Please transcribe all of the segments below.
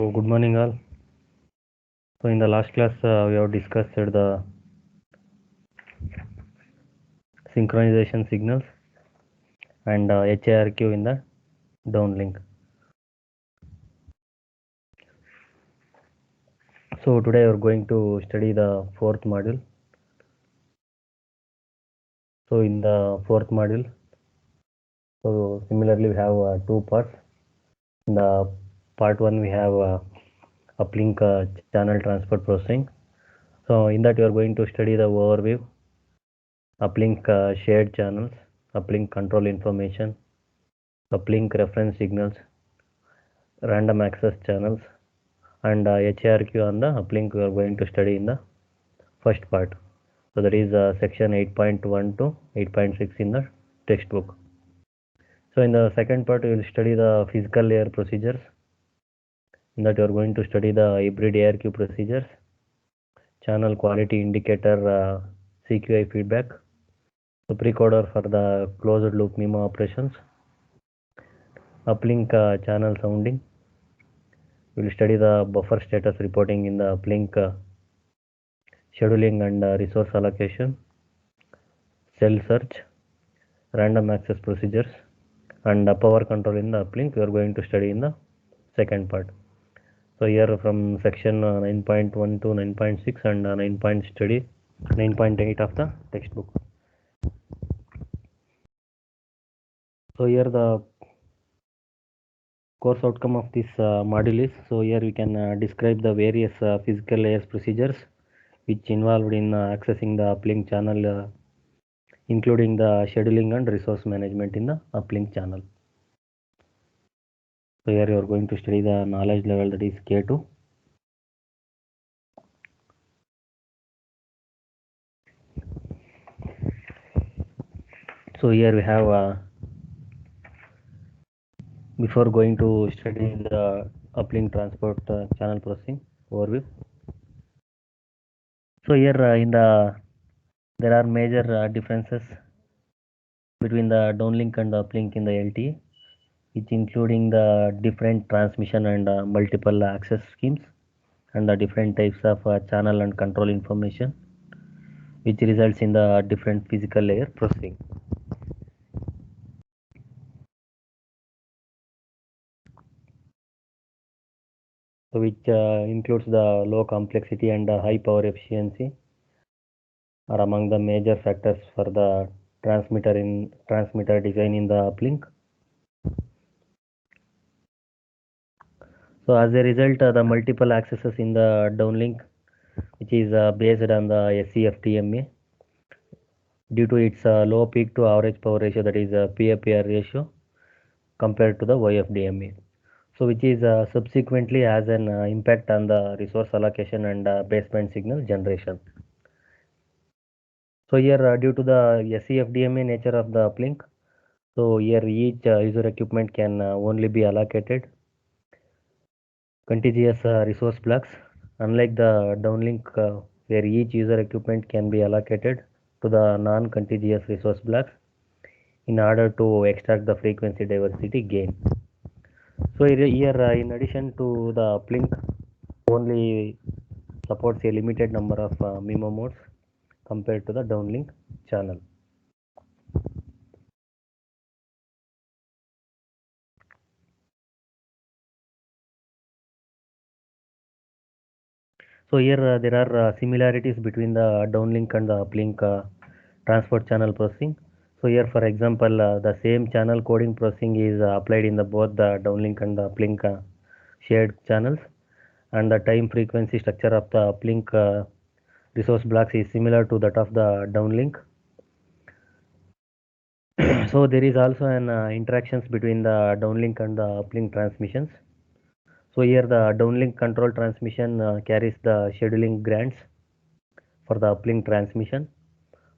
So good morning all. So in the last class we have discussed the synchronization signals and HARQ in the downlink. So today we are going to study the fourth module. So in the fourth module, so similarly we have two parts. In the part one we have uplink channel transport processing. So in that we are going to study the overview, uplink shared channels, uplink control information, uplink reference signals, random access channels, and HARQ on the uplink we are going to study in the first part. So that is section 8.1 to 8.6 in the textbook. So in the second part we will study the physical layer procedures. In that you are going to study the hybrid ARQ procedures, channel quality indicator CQI feedback, the precoder for the closed loop MIMO operations, uplink channel sounding. We will study the buffer status reporting in the uplink scheduling and resource allocation, cell search, random access procedures, and power control in the uplink we are going to study in the second part. So here from section 9.1 to 9.6 and 9.8 of the textbook. So here the course outcome of this module is, so here we can describe the various physical layers procedures which involved in accessing the uplink channel, including the scheduling and resource management in the uplink channel. So here you are going to study the knowledge level, that is K2. So here we have before going to study the uplink transport channel processing overview. So here there are major differences between the downlink and the uplink in the LTE, which including the different transmission and multiple access schemes and the different types of channel and control information, which results in the different physical layer processing. So which includes the low complexity and high power efficiency are among the major factors for the transmitter design in the uplink. So as a result, the multiple accesses in the downlink, which is based on the SCFDMA, due to its low peak to average power ratio, that is PAPR ratio, compared to the YFDMA. So which is subsequently has an impact on the resource allocation and baseband signal generation. So here due to the SCFDMA nature of the uplink, so here each user equipment can only be allocated contiguous resource blocks, unlike the downlink where each user equipment can be allocated to the non-contiguous resource blocks in order to extract the frequency diversity gain. So here in addition to the uplink only supports a limited number of MIMO modes compared to the downlink channel. So here there are similarities between the downlink and the uplink transport channel processing. So here for example the same channel coding processing is applied in the both the downlink and the uplink shared channels, and the time frequency structure of the uplink resource blocks is similar to that of the downlink. So there is also an interactions between the downlink and the uplink transmissions. So here the downlink control transmission carries the scheduling grants for the uplink transmission.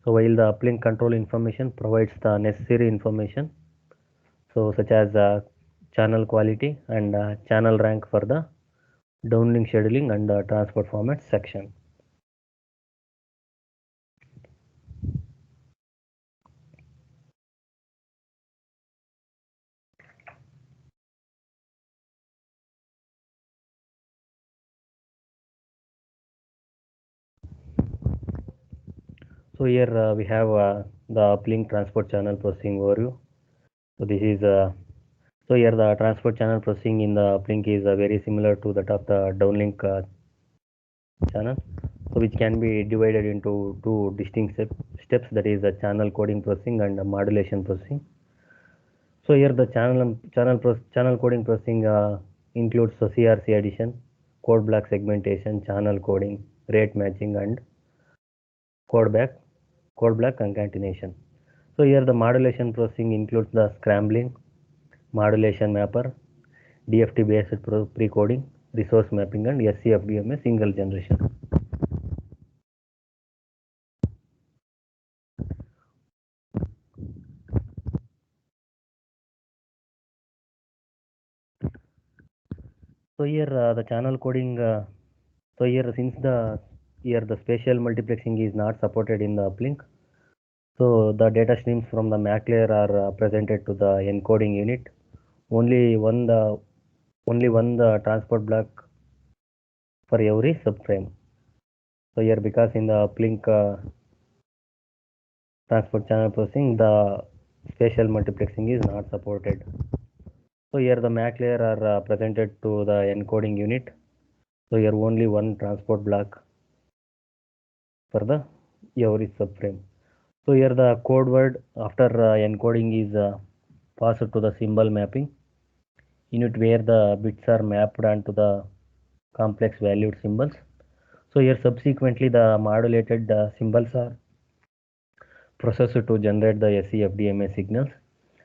So while the uplink control information provides the necessary information, so such as channel quality and channel rank for the downlink scheduling and transport format section. So here we have the uplink transport channel processing overview. So this is so here the transport channel processing in the uplink is very similar to that of the downlink channel. So which can be divided into two distinct steps, that is the channel coding processing and the modulation processing. So here the channel coding processing includes the CRC addition, code block segmentation, channel coding, rate matching, and code block concatenation. So here the modulation processing includes the scrambling, modulation mapper, DFT based pre-coding, resource mapping, and SCFDMA single generation. So here the channel coding. So here since the spatial multiplexing is not supported in the uplink, so the data streams from the MAC layer are presented to the encoding unit. Only one the transport block for every subframe. So here because in the uplink transport channel processing, the spatial multiplexing is not supported. So here the MAC layer are presented to the encoding unit. So here only one transport block for the every subframe. So here the code word after encoding is passed to the symbol mapping unit where the bits are mapped onto the complex valued symbols. So here subsequently the modulated symbols are processed to generate the SCFDMA signals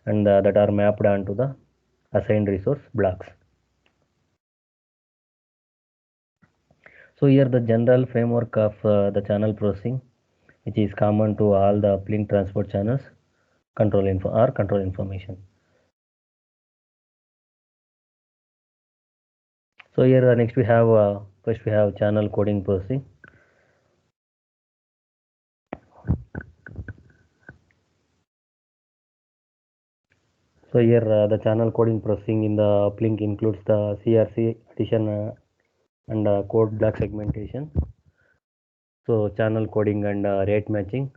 and that are mapped onto the assigned resource blocks. So here the general framework of the channel processing, which is common to all the uplink transport channels, control information. So here next we have first we have channel coding processing. So here the channel coding processing in the uplink includes the CRC addition and code block segmentation. So channel coding and rate matching,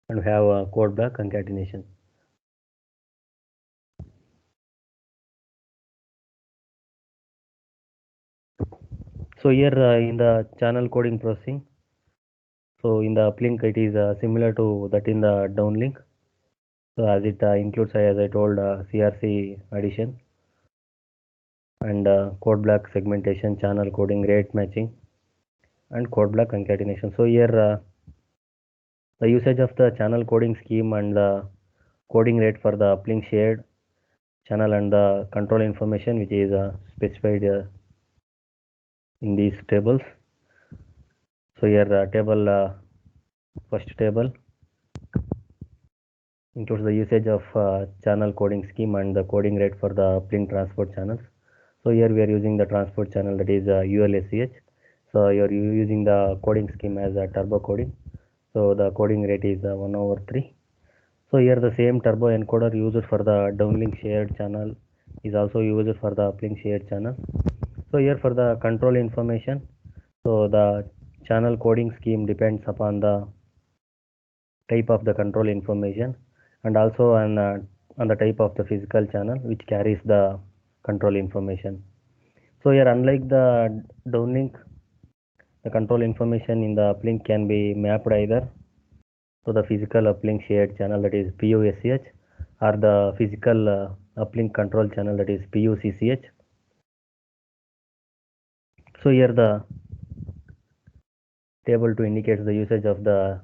and we have code block concatenation. So here in the channel coding processing, so in the uplink it is similar to that in the downlink. So as it includes, as I told, CRC addition and code block segmentation, channel coding, rate matching, and code block concatenation. So here the usage of the channel coding scheme and the coding rate for the uplink shared channel and the control information, which is specified in these tables. So here first table includes the usage of channel coding scheme and the coding rate for the uplink transport channels. So here we are using the transport channel, that is ULSCH. So you are using the coding scheme as a turbo coding. So the coding rate is 1/3. So here the same turbo encoder used for the downlink shared channel is also used for the uplink shared channel. So here for the control information, so the channel coding scheme depends upon the type of the control information and also on the type of the physical channel which carries the control information. So here unlike the downlink, the control information in the uplink can be mapped either to the physical uplink shared channel, that is PUSCH, or the physical uplink control channel, that is PUCCH. So here the table to indicate the usage of the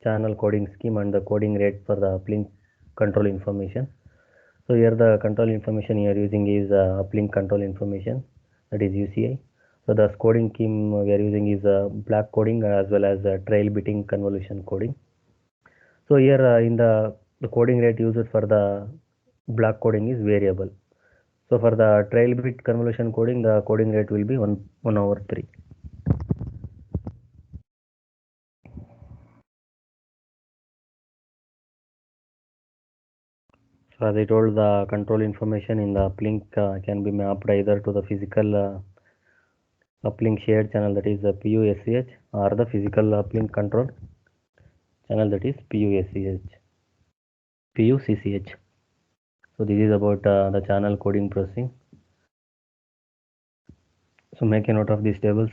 channel coding scheme and the coding rate for the uplink control information. So here the control information you are using is uplink control information, that is UCI. So the coding scheme we are using is block coding as well as trail bitting convolution coding. So here in the coding rate used for the block coding is variable. So for the trail bit convolution coding, the coding rate will be 1/3. So as I told, the control information in the uplink can be mapped either to the physical uplink shared channel, that is the PUSCH, or the physical uplink control channel, that is PUCCH. So this is about the channel coding processing. So make a note of these tables.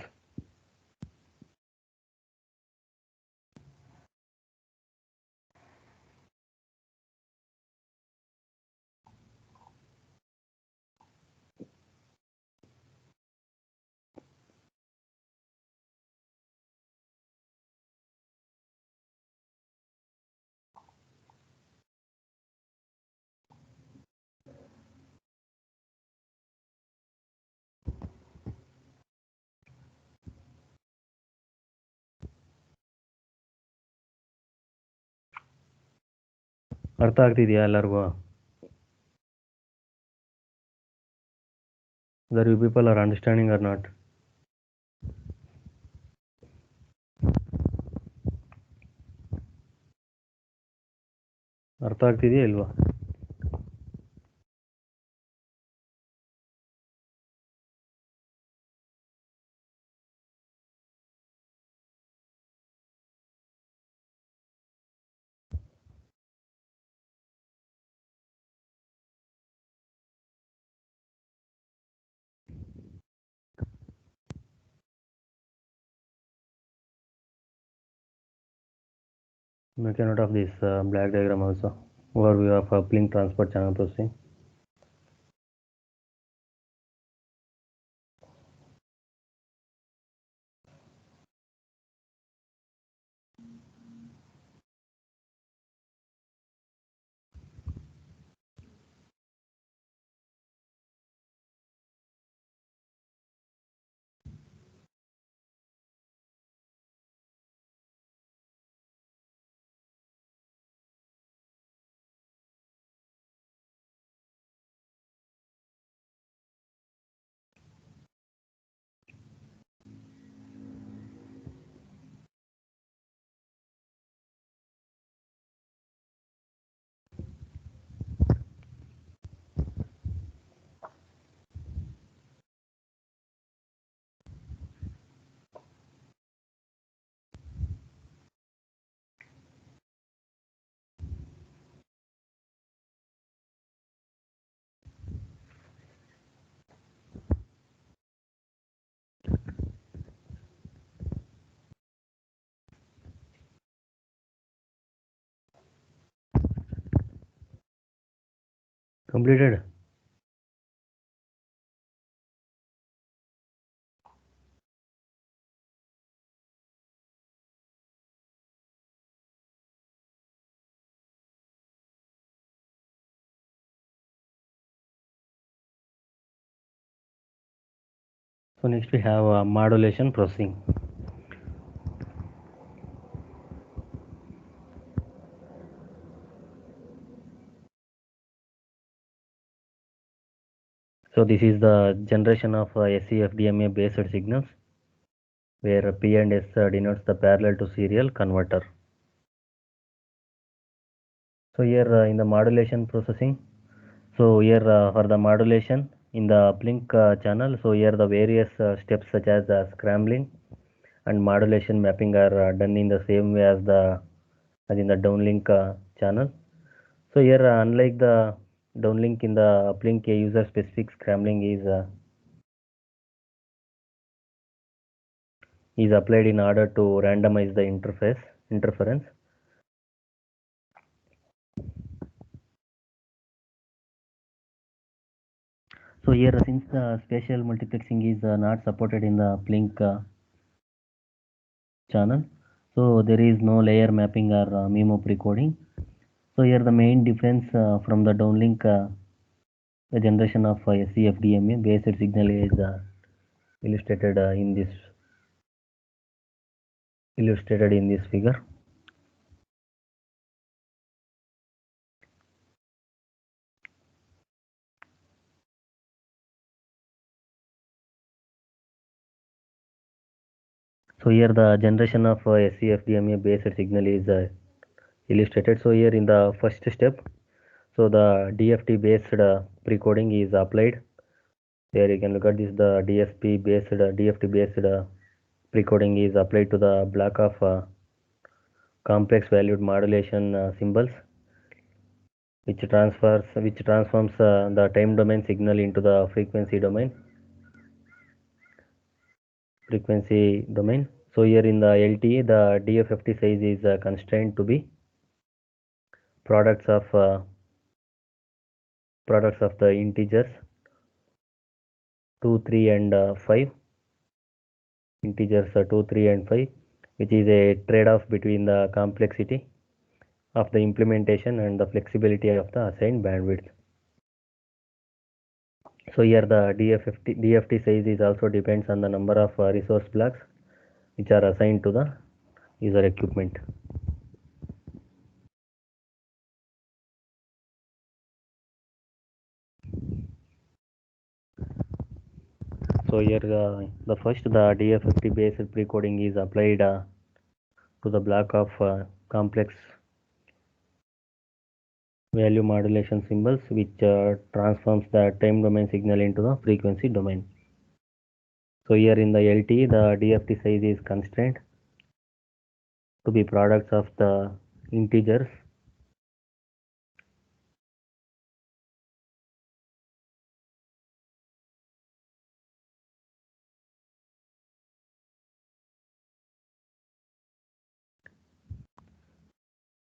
ಅರ್ಥ ಆಗ್ತಿದೆಯಾ ಎಲ್ಲರಿಗೂ? Whether you people are understanding or not? ಅರ್ಥ ಆಗ್ತಿದೆಯಾ ಇಲ್ವಾ? Make a note of this black diagram also. Overview of uplink transport channel processing. Completed? So next we have modulation processing. So this is the generation of SCFDMA based signals, where P and S denotes the parallel to serial converter. So here in the modulation processing, so here for the modulation in the uplink channel, so here the various steps such as scrambling and modulation mapping are done in the same way as in the downlink channel. So here unlike the downlink, in the uplink, user specific scrambling is applied in order to randomize the interference. So here, since the spatial multiplexing is not supported in the uplink channel, so there is no layer mapping or MIMO precoding. So here the main difference from the downlink, the generation of SCFDMA based signal is illustrated in this figure. So here the generation of SCFDMA based signal is illustrated. So here in the first step, so the DFT based precoding is applied. There you can look at this, the DFT based precoding is applied to the block of complex valued modulation symbols, which transforms the time domain signal into the frequency domain. So here in the LTE, the DFFT size is constrained to be products of the integers 2, 3, and 5. Integers 2, 3, and 5, which is a trade-off between the complexity of the implementation and the flexibility of the assigned bandwidth. So here the DFT size is also depends on the number of resource blocks which are assigned to the user equipment. So here the DFT based precoding is applied to the block of complex value modulation symbols, which transforms the time domain signal into the frequency domain. So here in the LTE, the DFT size is constrained to be products of the integers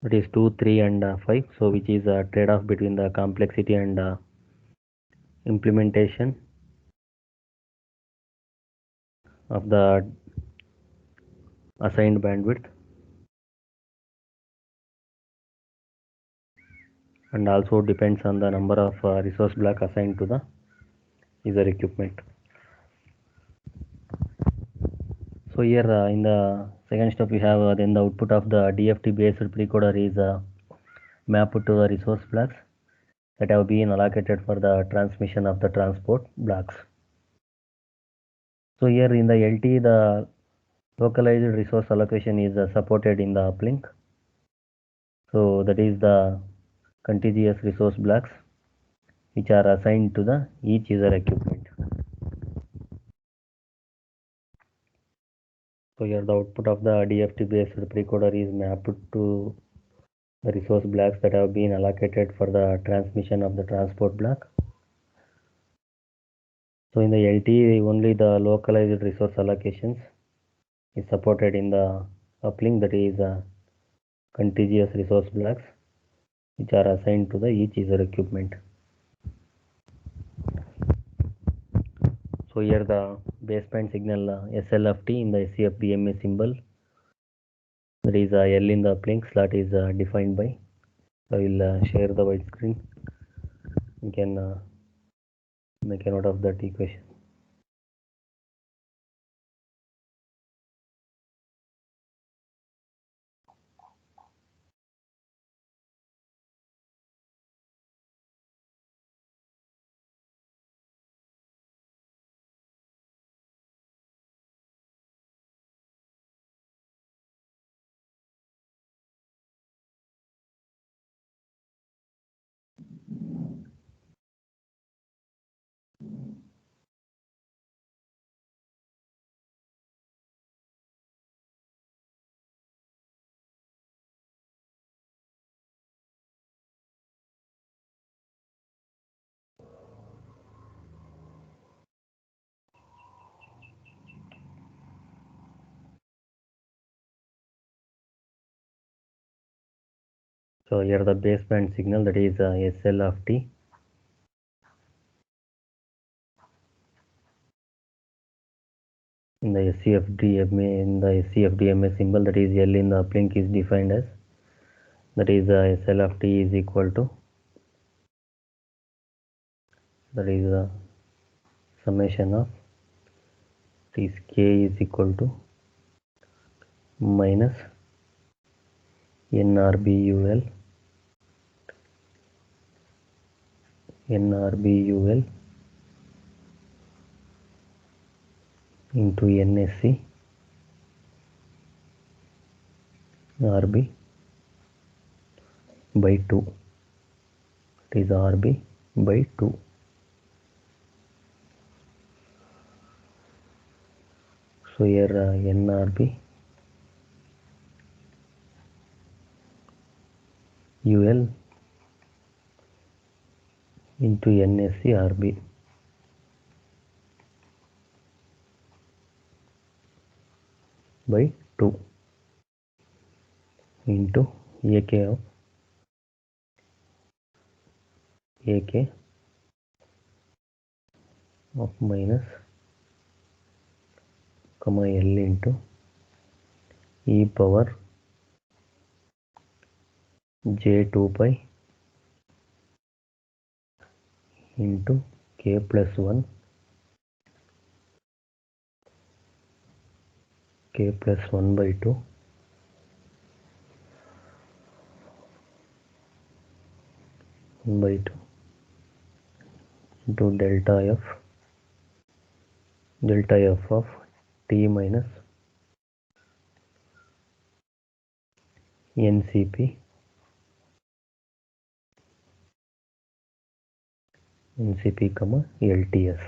that is 2, 3, and 5. So which is a trade-off between the complexity and implementation of the assigned bandwidth, and also depends on the number of resource block assigned to the user equipment. So here in the second step we have then the output of the DFT based precoder is mapped to the resource blocks that have been allocated for the transmission of the transport blocks. So here in the LTE, the localized resource allocation is supported in the uplink. So that is the contiguous resource blocks which are assigned to the each user equipment. So here the output of the DFT based precoder is mapped to the resource blocks that have been allocated for the transmission of the transport block. So in the LTE, only the localized resource allocations is supported in the uplink, that is contiguous resource blocks which are assigned to the each user equipment. So here the baseband signal SLFT in the SCFDMA symbol, that is L in the uplink slot is defined by. I will share the white screen. You can make a note of that equation. So here the baseband signal, that is SLFT. In the SCFDMA symbol, that is L in the uplink is defined as, that is SLFT is equal to, that is summation of this K is equal to minus NRBUL into NSC RB by 2. It is RB by 2. So here NRB UL into NSC RB by 2 into AK of minus comma L into e power j2 pi into k plus 1 by 2 into delta f of t minus NCP comma LTS.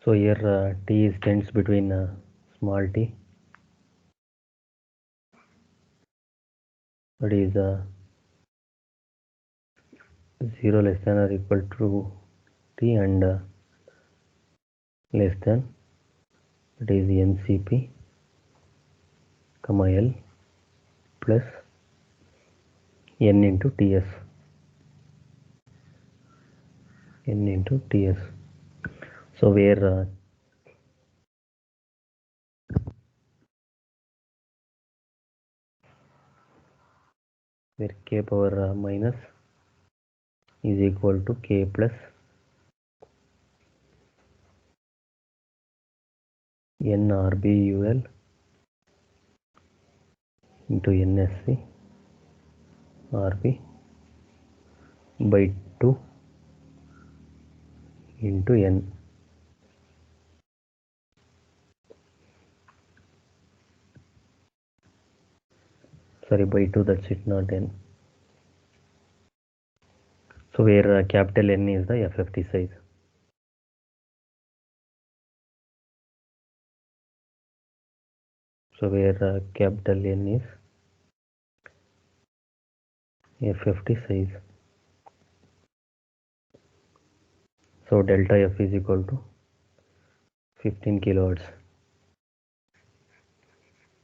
So here t is tends between small t, that is 0 less than or equal to t, and less than, that is NCP comma L plus n into TS. So where k power minus is equal to k plus n RBUL into NSC RB by 2 into n. Sorry, by 2, that's it, not n. So where capital N is the FFT size. So where capital N is FFT size. So delta F is equal to 15 kilohertz.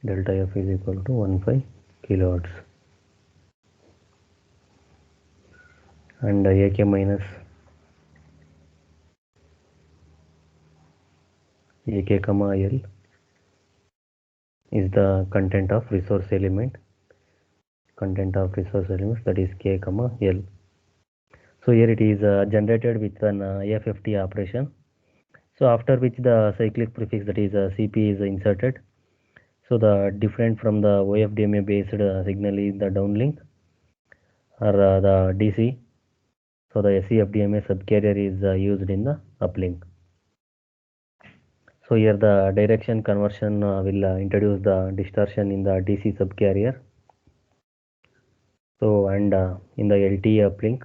Delta F is equal to 15 kilohertz. And AK minus AK comma L is the content of resource element. That is K comma L. So here it is generated with an FFT operation. So after which the cyclic prefix, that is CP, is inserted. So the different from the OFDMA based signal is the downlink or the DC. So the SCFDMA subcarrier is used in the uplink. So here the direction conversion will introduce the distortion in the DC subcarrier. So and in the LTE uplink,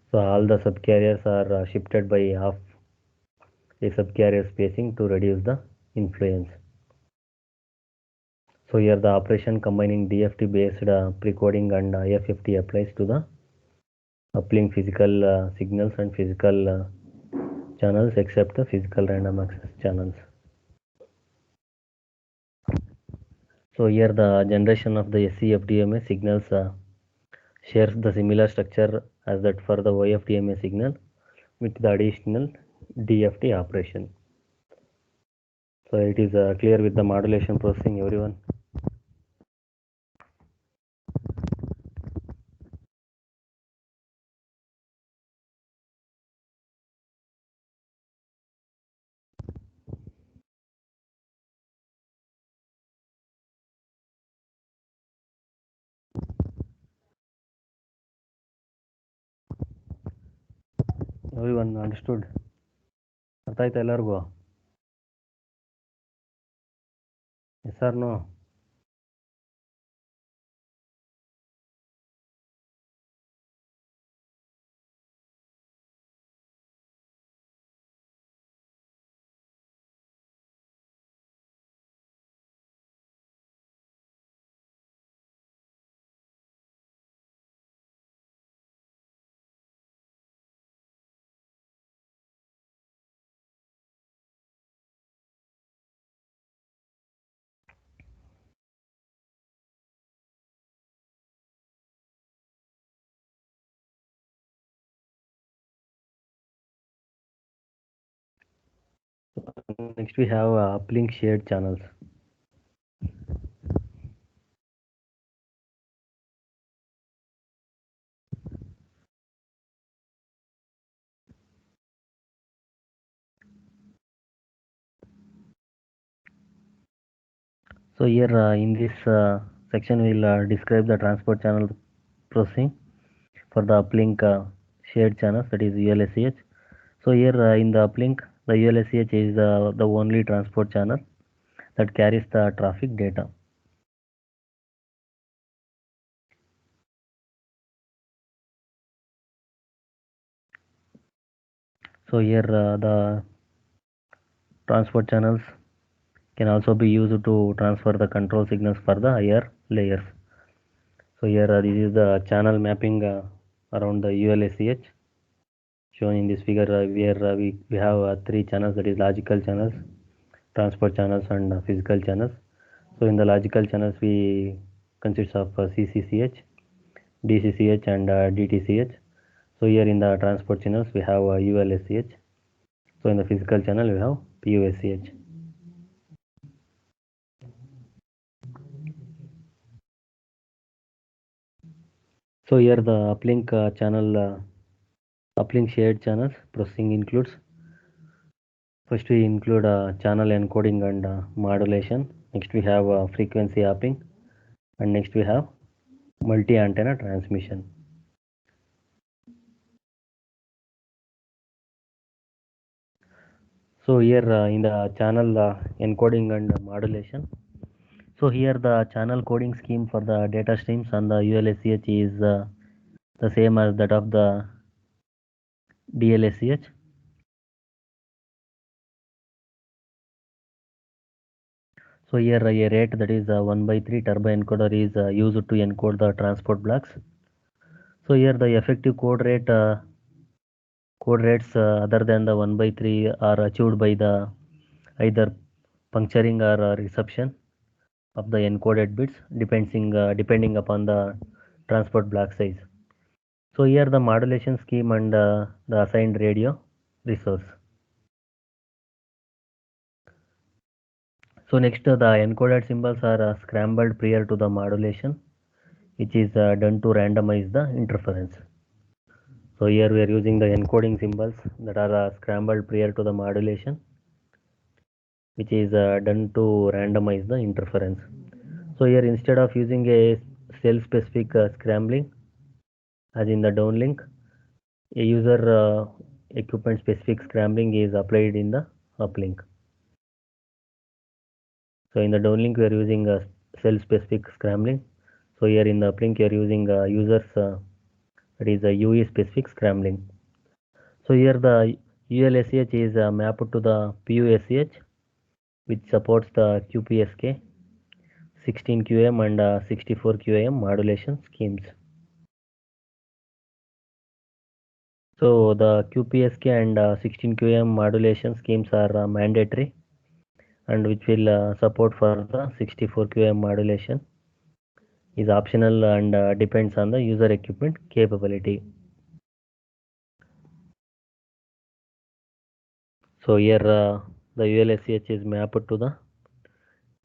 so all the subcarriers are shifted by half a subcarrier spacing to reduce the influence. So here the operation combining DFT based precoding and IFFT applies to the uplink physical signals and physical channels except the physical random access channels. So here the generation of the SCFDMA signals shares the similar structure as that for the OFDMA signal with the additional DFT operation. So it is clear with the modulation processing, everyone? Everyone understood? ಅರ್ಥ ಆಯ್ತಾ ಎಲ್ಲರಿಗೂ? Yes or no? Next we have uplink shared channels. So here in this section we will describe the transport channel processing for the uplink shared channels, that is ULSCH. So here in the uplink, the ULSCH is the only transport channel that carries the traffic data. So here the transport channels can also be used to transfer the control signals for the higher layers. So here this is the channel mapping around the ULSCH shown in this figure where we have three channels, that is logical channels, transport channels and physical channels. So in the logical channels we consists of CCCH, DCCH and DTCH. So here in the transport channels we have ULSCH. So in the physical channel we have PUSCH. So here the uplink shared channels processing includes, first we include channel encoding and modulation. Next we have frequency hopping, and next we have multi-antenna transmission. So here in the channel encoding and modulation. So here the channel coding scheme for the data streams on the ULSCH is the same as that of the DLSCH. So here a rate, that is 1/3 turbo encoder, is used to encode the transport blocks. So here the effective code rates other than the 1/3 are achieved by the either puncturing or reception of the encoded bits depending upon the transport block size. So here the modulation scheme and the assigned radio resource. So next the encoded symbols are scrambled prior to the modulation, which is done to randomize the interference. So here we are using the encoding symbols that are scrambled prior to the modulation, which is done to randomize the interference. So here instead of using a cell specific scrambling as in the downlink, a user equipment specific scrambling is applied in the uplink. So in the downlink we are using cell specific scrambling. So here in the uplink you are using users that is a UE specific scrambling. So here the ULSCH is mapped to the PUSCH, which supports the QPSK, 16 QAM and 64 QAM modulation schemes. So the QPSK and 16 QAM modulation schemes are mandatory, and which will support for the 64 QAM modulation is optional and depends on the user equipment capability. So here the ULSCH is mapped to the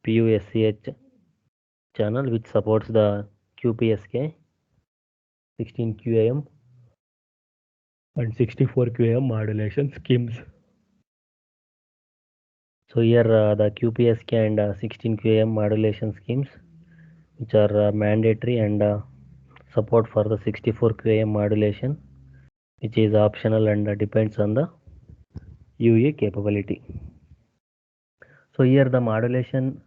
PUSCH channel, which supports the QPSK, 16 QAM and 64 QAM modulation schemes. So here the QPSK and 16 QAM modulation schemes, which are mandatory, and support for the 64 QAM modulation, which is optional and depends on the UE capability. So here the modulation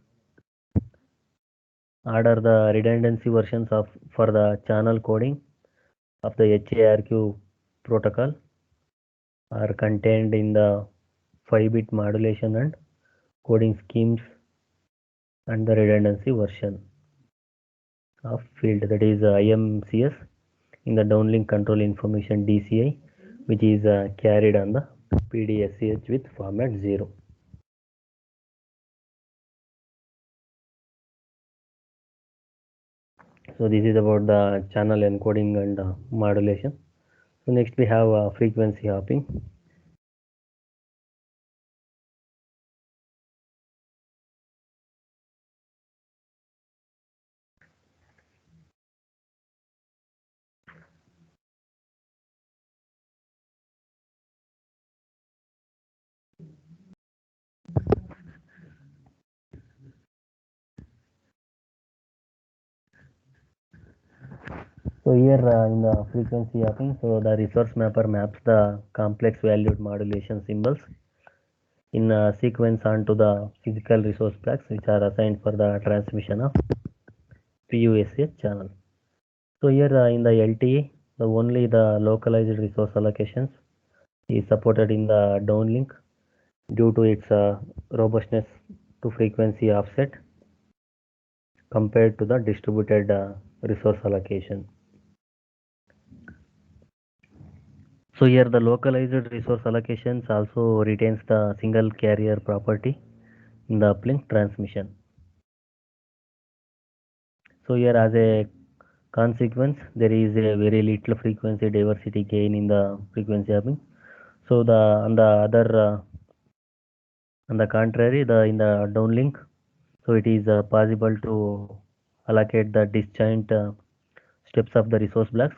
order the redundancy versions of for the channel coding of the HARQ protocol are contained in the 5-bit modulation and coding schemes and the redundancy version of field, that is IMCS, in the downlink control information DCI, which is carried on the PDSCH with format 0. So this is about the channel encoding and modulation. So next we have frequency hopping. So here in the frequency hopping, so the resource mapper maps the complex valued modulation symbols in sequence onto the physical resource blocks which are assigned for the transmission of PUSH channel. So here in the LTE, only the localized resource allocations is supported in the downlink due to its robustness to frequency offset compared to the distributed resource allocation. So here the localized resource allocations also retains the single carrier property in the uplink transmission. So here as a consequence, there is a very little frequency diversity gain in the frequency hopping. So on the contrary, in the downlink, so it is possible to allocate the disjoint steps of the resource blocks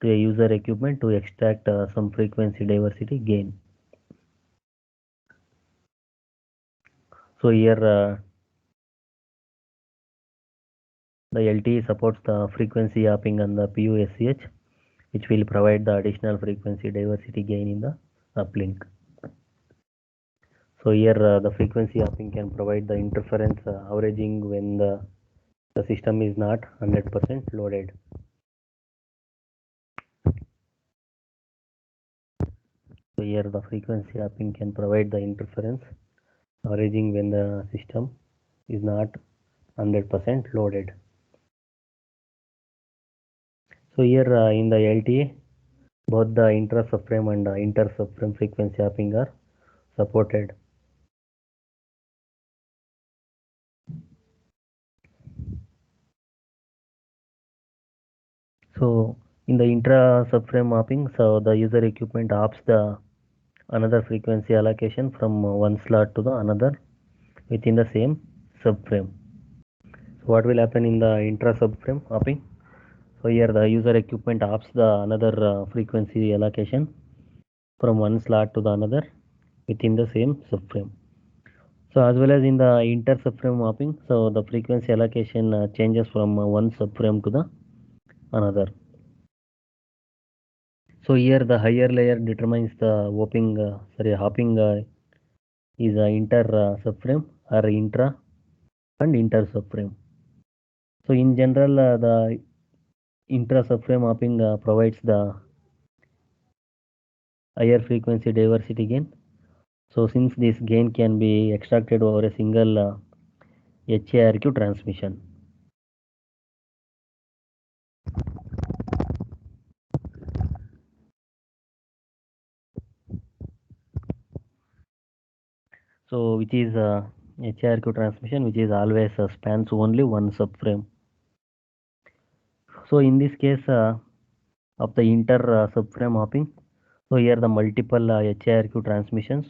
to a user equipment to extract some frequency diversity gain. So here the LTE supports the frequency hopping on the PUSH, which will provide the additional frequency diversity gain in the uplink. So here the frequency hopping can provide the interference averaging when the system is not 100% loaded. So here the frequency hopping can provide the interference averaging when the system is not 100% loaded. So here in the LTE, both the intra-subframe and inter-subframe frequency hopping are supported. So in the intra-subframe mapping, so the user equipment opts the another frequency allocation from one slot to the another within the same subframe. So what will happen in the intra-subframe mapping? So here the user equipment opts the another frequency allocation from one slot to the another within the same subframe. So as well as in the inter-subframe mapping, so the frequency allocation changes from one subframe to the another. So here the higher layer determines the hopping is inter subframe or intra and inter subframe. So in general, the intra subframe mapping provides the higher frequency diversity gain. So since this gain can be extracted over a single HARQ transmission. So which is HARQ transmission, which is always spans only one subframe. So in this case of the inter subframe mapping, so here the multiple HARQ transmissions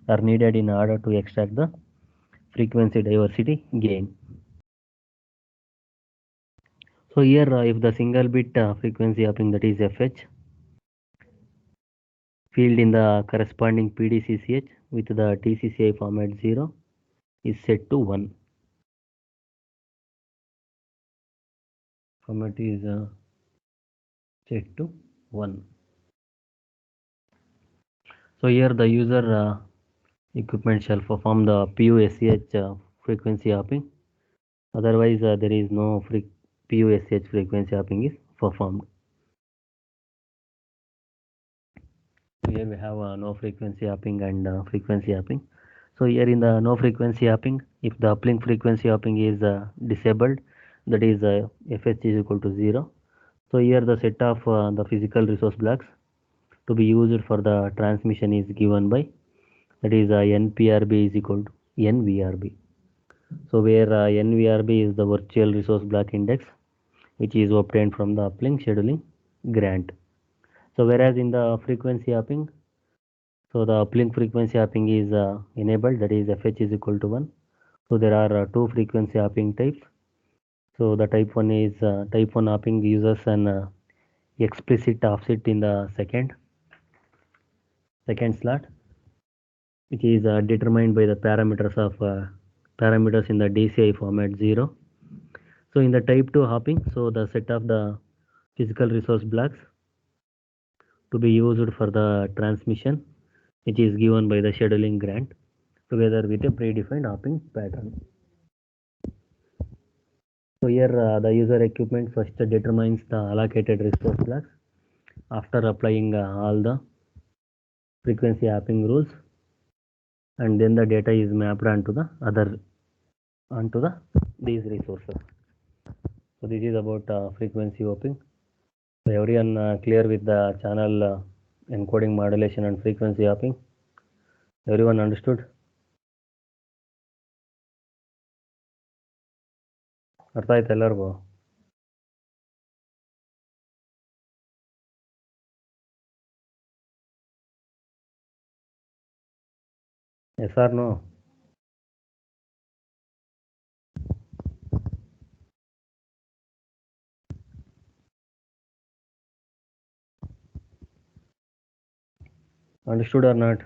are needed in order to extract the frequency diversity gain. So here if the single bit frequency hopping, that is FH, field in the corresponding PDCCH with the TCCI format 0 is set to 1. Format is set to 1. So here the user equipment shall perform the PUSH frequency hopping. Otherwise there is no PUSH frequency hopping is performed. So here we have no frequency hopping and frequency hopping. So here in the no frequency hopping, if the uplink frequency hopping is disabled, that is FH is equal to 0. So here the set of the physical resource blocks to be used for the transmission is given by, that is NPRB is equal to NVRB. So where NVRB is the virtual resource block index, which is obtained from the uplink scheduling grant. So whereas in the frequency hopping, so the uplink frequency hopping is enabled, that is FH is equal to 1. So there are two frequency hopping types. So the type 1 is type 1 hopping uses an explicit offset in the second slot, which is determined by the parameters in the DCI format 0. So in the type 2 hopping, so the set of the physical resource blocks to be used for the transmission, which is given by the scheduling grant together with a predefined hopping pattern. So here the user equipment first determines the allocated resource blocks after applying all the frequency hopping rules, and then the data is mapped onto these resources. So this is about frequency hopping. So everyone clear with the channel encoding modulation and frequency hopping? Everyone understood? ಅರ್ಥ ಆಯ್ತು ಎಲ್ಲರಿಗೂ? Yes or no? Understood or not?